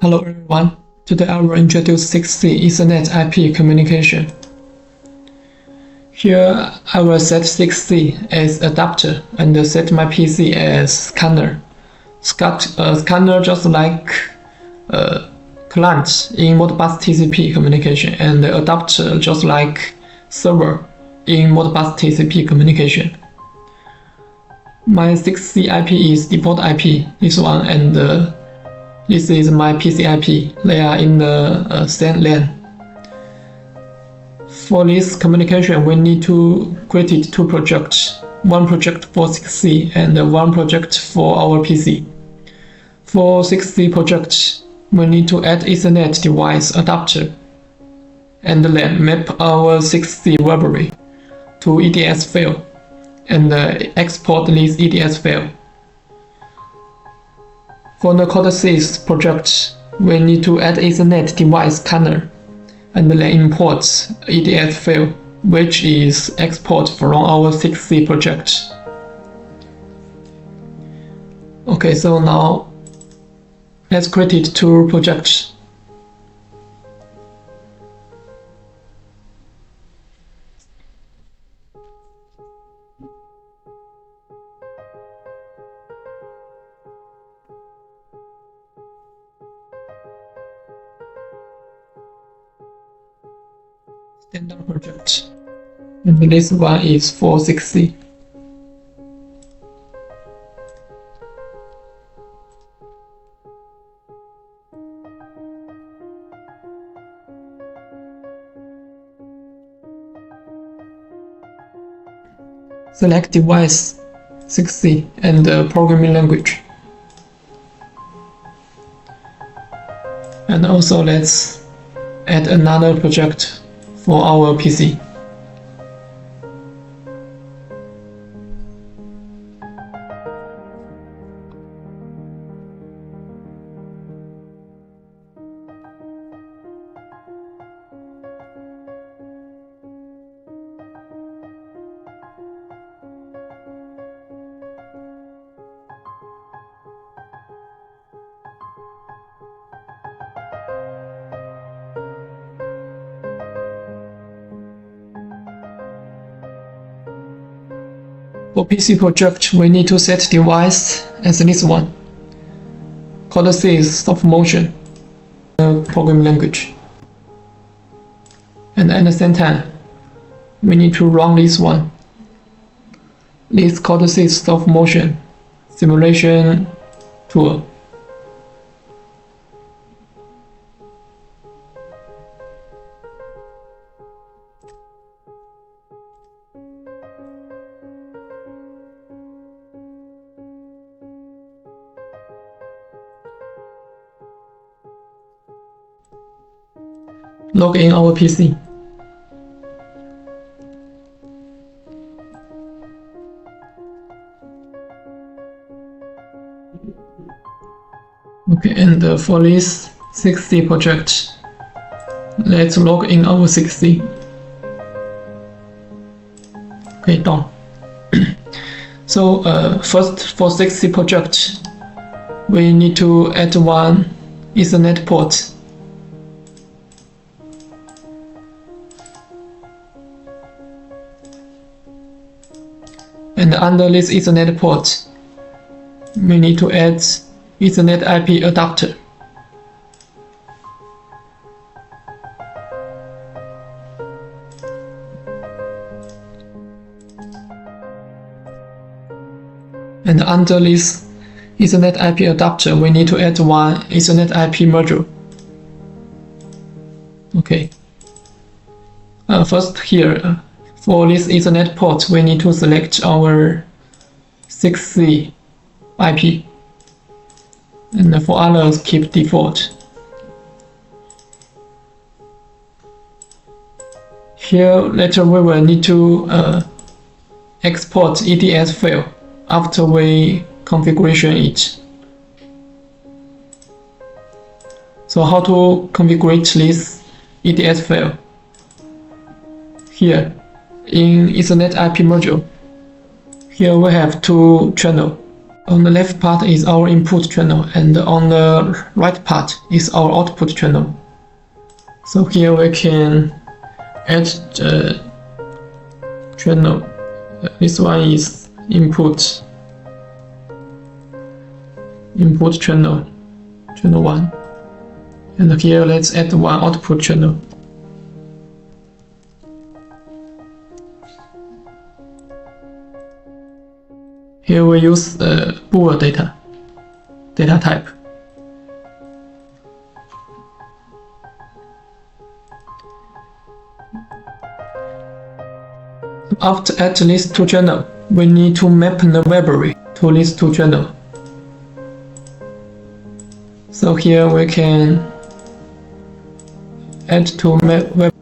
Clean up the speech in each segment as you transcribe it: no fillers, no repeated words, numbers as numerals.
Hello everyone, today I will introduce 6C Ethernet IP communication. Here I will set 6C as adapter and set my PC as scanner. Scanner just like client in Modbus TCP communication, and the adapter just like server in Modbus TCP communication. My 6C IP is default IP, this one, and this is my PC IP. They are in the same LAN. For this communication, we need to create two projects. One project for 6C and one project for our PC. For 6C project, we need to add Ethernet device adapter and then map our 6C library to EDS file and export this EDS file. For the codesys project, we need to add Ethernet device scanner and then import EDS file, which is export from our 6C project. Okay, so now let's create two projects. Standard project, and this one is for 6C. Select device 6C and programming language. And also let's add another project for our PC. For PC project, we need to set device as this one. Codesys stop motion programming language. And at the same time, we need to run this one. This codesys stop motion simulation tool. Log in our PC. Okay, and for this 6C project, let's log in our 6C. Okay, done. So first, for 6C project, we need to add one Ethernet port. And under this Ethernet port, we need to add Ethernet IP adapter. And under this Ethernet IP adapter, we need to add one Ethernet IP module. Okay. First here, for this Ethernet port, we need to select our 6C IP, and for others, keep default. Here, later we will need to export EDS file after we configuration it. So how to configure this EDS file? Here, in Ethernet IP module, here we have two channels, On the left part is our input channel, and on the right part is our output channel. So here we can add the channel. This one is input channel 1, and here let's add one output channel. Here we use bool data type. After add these two channels, we need to map the library to these two channels. So here we can add to map web,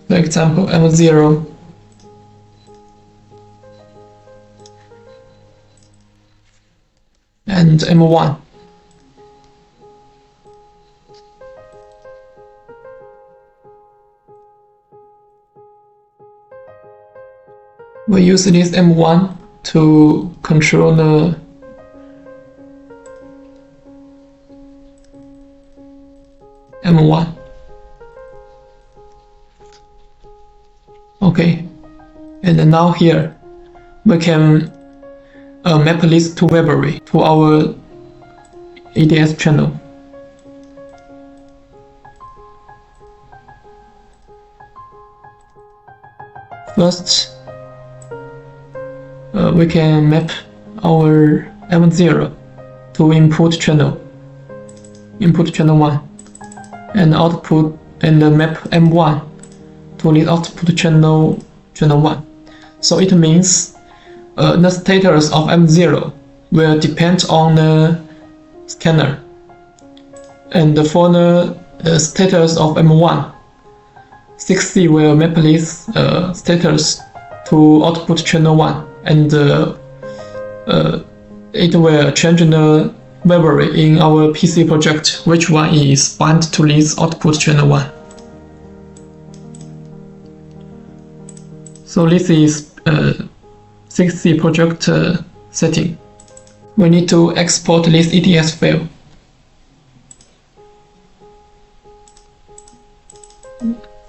for example, M0 and M1. We use this M1 to control the M1. Okay, and now here we can map this to library to our EDS channel. First, we can map our M0 to input channel 1, and output and map M1 to the output channel 1. So it means the status of M0 will depend on the scanner, and for the status of M1, 6C will map this status to output channel 1, and it will change the library in our PC project, which one is bound to this output channel 1. So this is 6C project setting. We need to export this EDS file.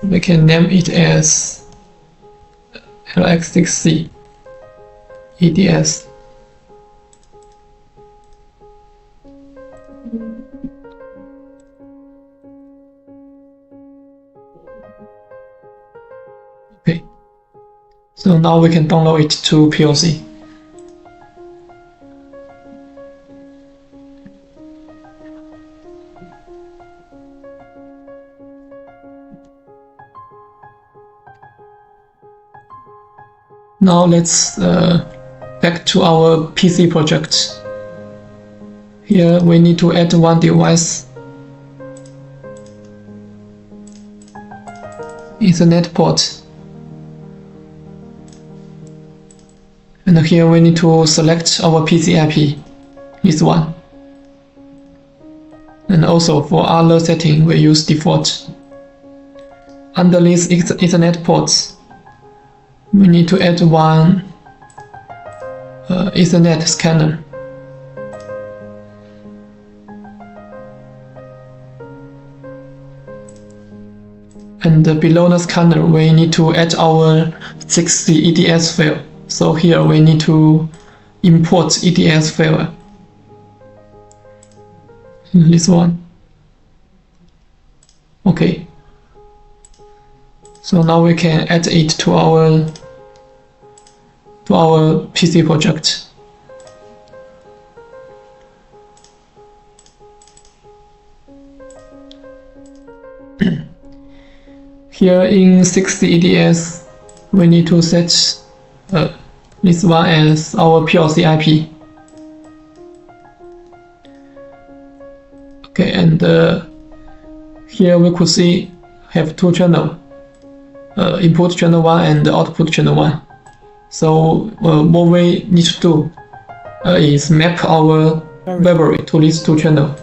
We can name it as LX6C EDS. Okay, so now we can download it to PLC. Now let's back to our PC project. Here we need to add one device, Ethernet port, and here we need to select our PC IP, this one. And also for other setting we use default. Under these Ethernet ports, we need to add one Ethernet scanner. And below the scanner, we need to add our 6C EDS file. So here we need to import EDS file. This one. Okay. So now we can add it to our PC project. Here in 6C EDS, we need to set this one as our PLC IP. Okay, and here we could see have two channels, input channel 1 and output channel 1. So what we need to do is map our library to these two channels,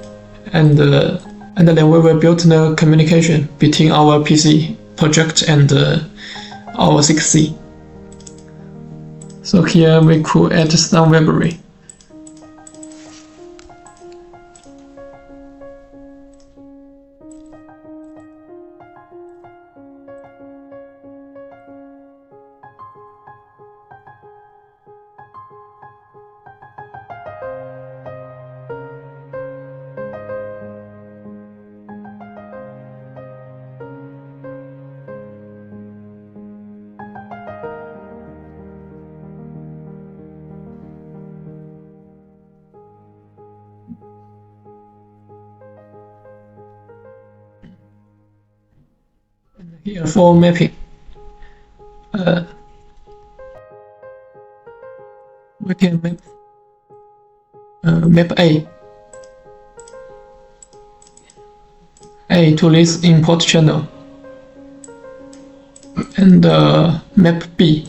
and then we will build the communication between our PC project and our 6C. So here we could add some library. Here for mapping, we can map A to this input channel, and map B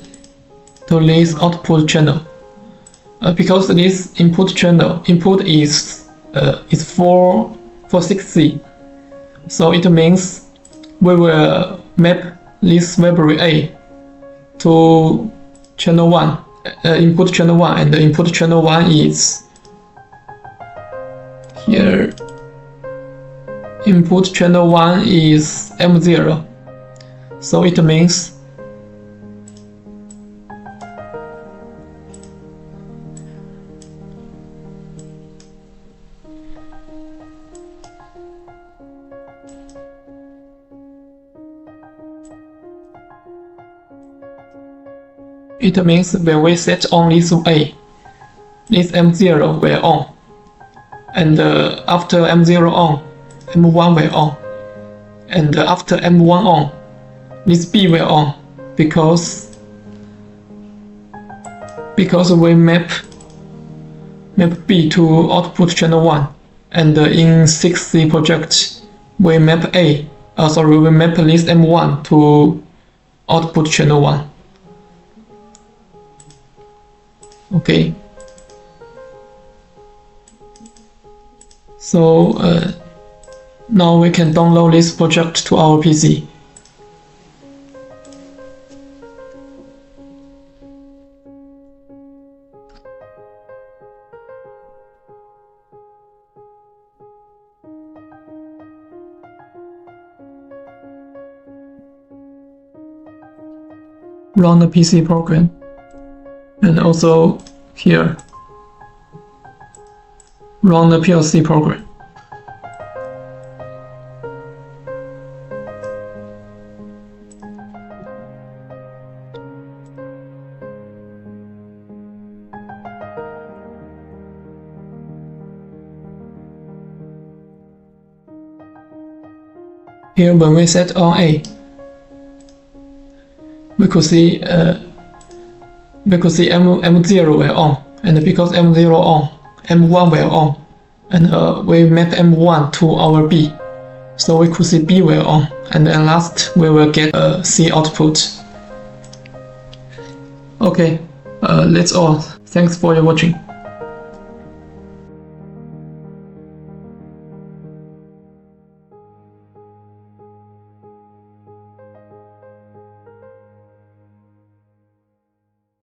to this output channel. Because this input is 6C, so it means we will map this library A to channel 1, input channel 1, and the input channel 1 is here. Input channel 1 is M0, so it means when we set on this A, this M0 will on, and after M0 on, M1 will on, and after M1 on, this B will on, because we map B to output channel 1, and in 6C project we map we map this M1 to output channel 1. Okay, so now we can download this project to our PC. Run the PC program, and also here run the PLC program. Here, when we set on A, we could see M0 will on, and because M0 on, M1 will on, and we map M1 to our B, so we could see B will on, and at last we will get C output. Okay, that's all. Thanks for your watching.